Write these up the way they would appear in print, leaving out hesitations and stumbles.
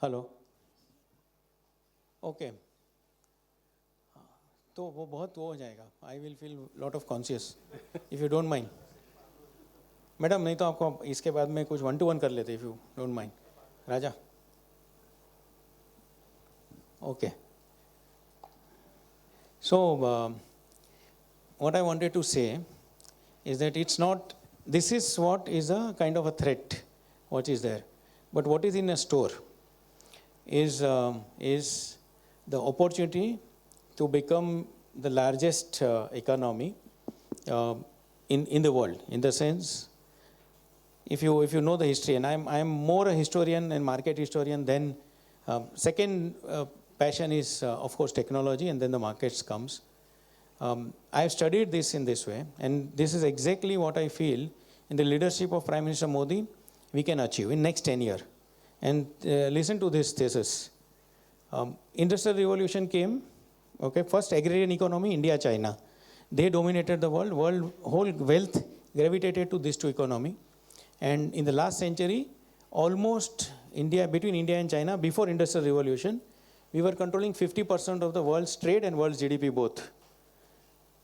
Hello okay तो वो बहुत वो हो जाएगा. I will feel lot of conscious if you don't mind. Madam नहीं तो आपको इसके बाद में कुछ 1-to-1 कर लेते if you don't mind. Raja okay. So what I wanted to say is that it's not, this is what is a kind of a threat what is there, but what is in a store is the opportunity to become the largest economy in the world, in the sense, if you know the history, and I'm more a historian and market historian than second passion is of course technology, and then the markets comes. I've studied this in this way, and this is exactly what I feel in the leadership of Prime Minister Modi we can achieve in next 10 years. And listen to this thesis. Industrial revolution came, okay, first agrarian economy, India, China. They dominated the world, whole wealth gravitated to these two economy. And in the last century, almost India, between India and China, before industrial revolution, we were controlling 50% of the world's trade and world's GDP both.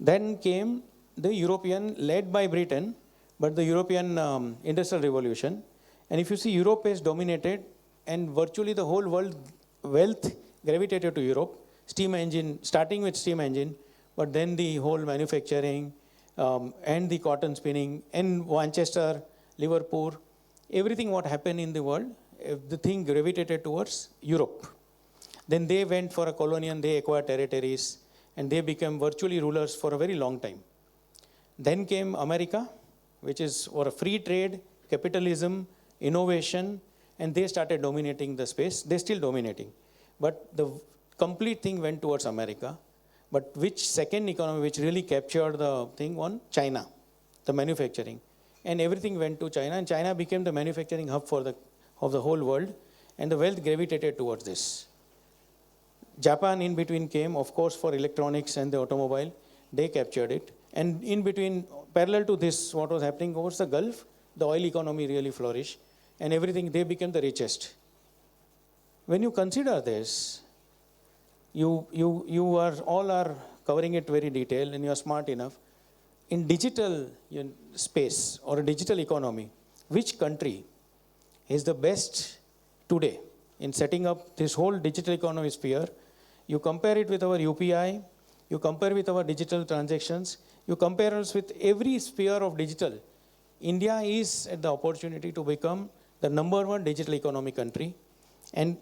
Then came the European, led by Britain, but the European industrial revolution. And if you see, Europe is dominated, and virtually the whole world wealth gravitated to Europe. Steam engine, starting with steam engine, but then the whole manufacturing and the cotton spinning, and Manchester, Liverpool, everything what happened in the world, the thing gravitated towards Europe. Then they went for a colonial, they acquired territories, and they became virtually rulers for a very long time. Then came America, which is for a free trade, capitalism, innovation, and they started dominating the space. They're still dominating. But the complete thing went towards America. But which second economy which really captured the thing on? China, the manufacturing. And everything went to China, and China became the manufacturing hub of the whole world, and the wealth gravitated towards this. Japan in between came, of course, for electronics and the automobile. They captured it. And in between, parallel to this, what was happening over the Gulf, the oil economy really flourished, and everything, they became the richest. When you consider this, you are all are covering it very detailed, and you are smart enough. In digital space or a digital economy, which country is the best today in setting up this whole digital economy sphere? You compare it with our UPI, you compare with our digital transactions, you compare us with every sphere of digital. India is at the opportunity to become the #1 digital economy country. And